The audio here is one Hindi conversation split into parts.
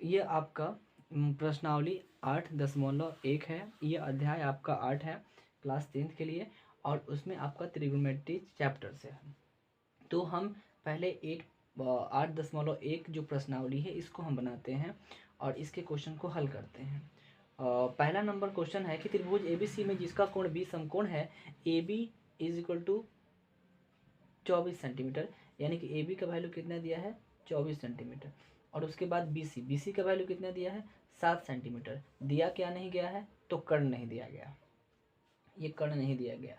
ये आपका प्रश्नावली 8.1 है। ये अध्याय आपका 8 है क्लास 10th के लिए, और उसमें आपका त्रिगोनोमेट्री चैप्टर से है। तो हम पहले 8.1 जो प्रश्नावली है इसको हम बनाते हैं और इसके क्वेश्चन को हल करते हैं। पहला नंबर क्वेश्चन है कि त्रिभुज ABC में जिसका कोण B समकोण है, AB is equal to 24 centimetre, यानी कि AB का वैल्यू कितना दिया है 24 सेंटीमीटर, और उसके बाद BC का वैल्यू कितना दिया है 7 सेंटीमीटर। दिया क्या नहीं गया है, तो कर्ण नहीं दिया गया, ये कर्ण नहीं दिया गया।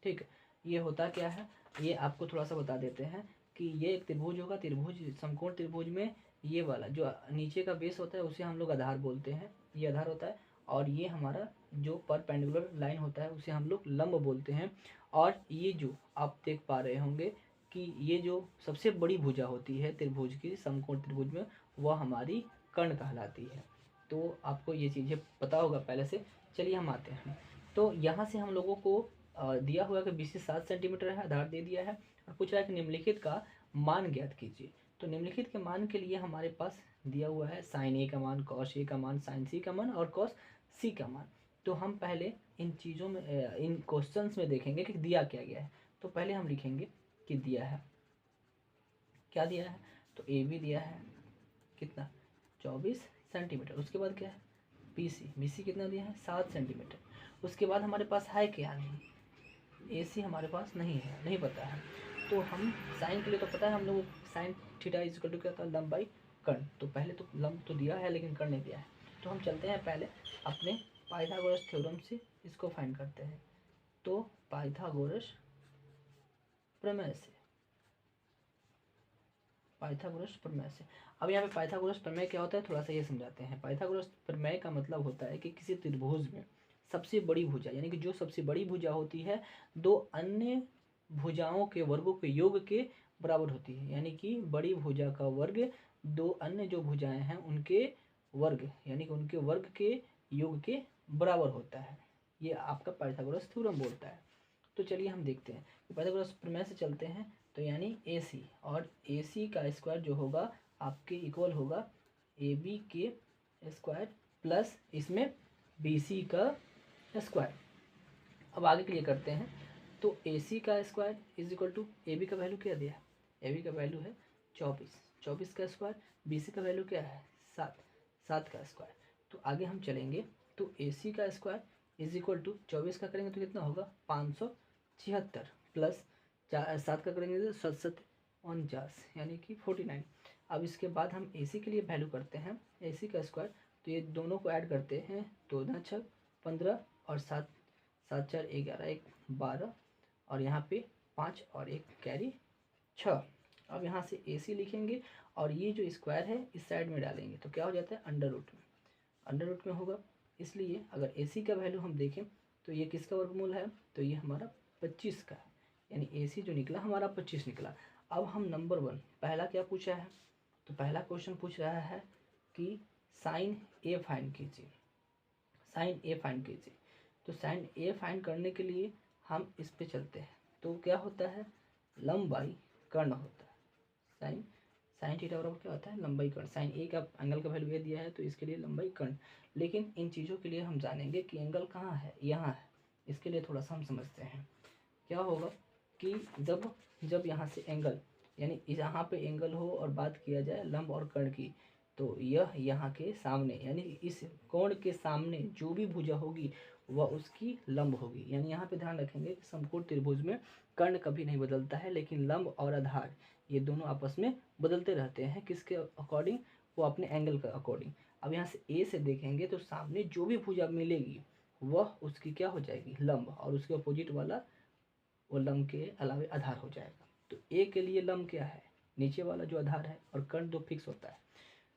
ठीक है, ये होता क्या है, ये आपको थोड़ा सा बता देते हैं कि ये एक त्रिभुज होगा। त्रिभुज, समकोण त्रिभुज में ये वाला जो नीचे का बेस होता है उसे हम लोग आधार बोलते हैं, ये आधार होता है, और ये हमारा जो परपेंडिकुलर लाइन होता है उसे हम लोग लंब बोलते हैं। और ये जो आप देख पा रहे होंगे कि ये जो सबसे बड़ी भुजा होती है त्रिभुज की, समकोण त्रिभुज में, वह हमारी कर्ण कहलाती है। तो आपको ये चीज़ें पता होगा पहले से। चलिए हम आते हैं। तो यहाँ से हम लोगों को दिया हुआ कि BC 7 सेंटीमीटर है, आधार दे दिया है, और पूछ रहा है कि निम्नलिखित का मान ज्ञात कीजिए। तो निम्नलिखित के मान के लिए हमारे पास दिया हुआ है साइन A का मान, कॉस A का मान, साइन C का मान और कॉस C का मान। तो हम पहले इन चीज़ों में, इन क्वेश्चंस में देखेंगे कि दिया क्या गया है। तो पहले हम लिखेंगे कि दिया है, क्या दिया है, तो AB दिया है कितना 24 सेंटीमीटर। उसके बाद क्या है BC कितना दिया है 7 सेंटीमीटर। उसके बाद हमारे पास है क्या, नहीं AC हमारे पास नहीं है, नहीं पता है। तो हम साइन के लिए तो पता है हम लोग, sine theta is equal to क्या होता है, लंब बाई कर्ण। तो पहले तो लंब तो दिया है लेकिन कर्ण नहीं दिया है। तो हम चलते हैं पहले अपने पाइथागोरस थ्योरम से इसको फाइंड करते हैं। तो पाइथागोरस प्रमेय से, पाइथागोरस प्रमेय से। अब यहाँ पे पाइथागोरस प्रमेय क्या होता है थोड़ा सा ये समझाते हैं। पाइथागोरस प्रमेय का मतलब होता है कि किसी त्रिभुज में सबसे बड़ी भुजा, यानी कि जो सबसे बड़ी भुजा होती है, दो अन्य भुजाओं के वर्गों के योग के बराबर होती है। यानी कि बड़ी भुजा का वर्ग दो अन्य जो भुजाएं हैं उनके वर्ग, यानी कि उनके वर्ग के योग के बराबर होता है। ये आपका पाइथागोरस थ्योरम बोलता है। तो चलिए हम देखते हैं कि पाइथागोरस प्रमेय से चलते हैं। तो यानी AC, और AC का स्क्वायर जो होगा आपके इक्वल होगा AB के स्क्वायर प्लस इसमें BC का स्क्वायर। अब आगे के लिए करते हैं। तो AC का square is equal to AB का वैल्यू क्या दिया है, AB का वैल्यू है 24, 24 का स्क्वायर, BC का वैल्यू क्या है 7, 7 का स्क्वायर। तो आगे हम चलेंगे। तो AC का स्क्वायर इज इक्वल टू 24 का करेंगे तो कितना होगा 576 प्लस 7 का करेंगे तो 7 यानी कि 49। अब इसके बाद हम AC के लिए वैल्यू करते हैं, AC का स्क्वायर। तो ये दोनों को ऐड करते हैं, 2 दूना 6 15 और 7 7 4 11 1 12, और यहाँ पे 5 और 1 कैरी 6। अब यहाँ से AC लिखेंगे और ये जो स्क्वायर है इस साइड में डालेंगे तो क्या हो जाता है अंडर रूट में, अंडर रूट में होगा। इसलिए अगर AC का वैल्यू हम देखें तो ये किसका वर्गमूल है, तो ये हमारा 25 का है, यानी AC जो निकला हमारा 25 निकला। अब हम नंबर 1 पहला क्या पूछा है, तो पहला क्वेश्चन पूछ रहा है कि साइन A फाइंड कीजिए, साइन A फाइंड कीजिए। तो साइन A फाइंड करने के लिए हम इस पे चलते हैं। तो क्या होता है लंब बाई कर्ण होता है, साइन साइन थीटा बराबर क्या होता है लंबाई कर्ण। साइन A का एंगल का वैल्यू ये दिया है तो इसके लिए लंबाई कर्ण। लेकिन इन चीज़ों के लिए हम जानेंगे कि एंगल कहाँ है, यहाँ है। इसके लिए थोड़ा सा हम समझते हैं क्या होगा कि जब जब यहाँ से एंगल, यानी यहाँ पे एंगल हो और बात किया जाए लंब और कर्ण की, तो यह यहाँ के सामने, यानी इस कोण के सामने जो भी भुजा होगी वह उसकी लंब होगी। यानी यहाँ पे ध्यान रखेंगे कि समकोण त्रिभुज में कर्ण कभी नहीं बदलता है, लेकिन लंब और आधार ये दोनों आपस में बदलते रहते हैं। किसके अकॉर्डिंग, वो अपने एंगल के अकॉर्डिंग। अब यहाँ से A से देखेंगे तो सामने जो भी भुजा मिलेगी वह उसकी क्या हो जाएगी लंब, और उसके अपोजिट वाला वो लंब के अलावे आधार हो जाएगा। तो A के लिए लंब क्या है नीचे वाला जो आधार है, और कर्ण दो फिक्स होता है।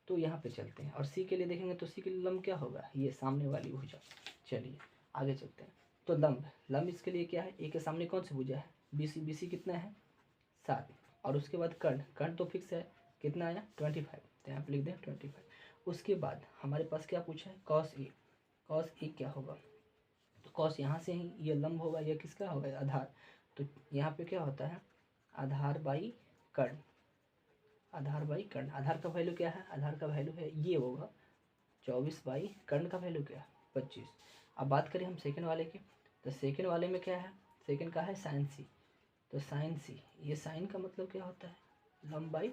तो यहाँ पे चलते हैं। और C के लिए देखेंगे तो C के लिए लंब क्या होगा, ये सामने वाली भुजा। चलिए आगे चलते हैं। तो लंब इसके लिए क्या है, A के सामने कौन सी भुजा है BC कितना है 7, और उसके बाद कर्ण तो फिक्स है कितना आया 25, तो यहाँ पे लिख दें 25। उसके बाद हमारे पास क्या पूछा है कॉस ए क्या होगा, तो कॉस यहाँ से ही ये लंब होगा, यह किसका होगा आधार। तो यहाँ पे क्या होता है आधार बाई कर्ण, आधार बाई कर्ण। आधार का वैल्यू क्या है, आधार का वैल्यू है ये होगा 24 बाई कर्ण का वैल्यू क्या है 25। अब बात करें हम सेकंड वाले की, तो सेकंड वाले में क्या है, सेकंड का है साइन सी, तो साइन सी, ये साइन का मतलब क्या होता है लंब बाई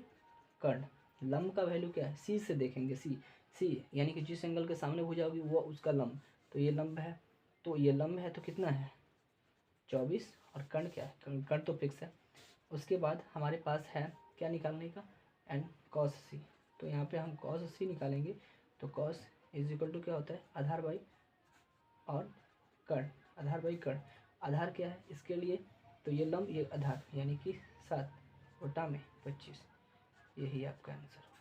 कर्ण। लंब का वैल्यू क्या है, सी से देखेंगे, सी यानी कि जिस एंगल के सामने भुजा होगी वो उसका लंब, तो ये लंब है, तो ये लंब है तो कितना है 24, और कर्ण क्या है, कर्ण तो फिक्स है। उसके बाद हमारे पास है क्या निकालने का, एंड कॉस सी, तो यहाँ पे हम कॉस सी निकालेंगे, तो कॉस इज इक्वल टू क्या होता है आधार बाई और कर्ण, आधार बाई कर्ण। आधार क्या है इसके लिए, तो ये लंब ये आधार यानी कि 7 बटा में 25, यही आपका आंसर।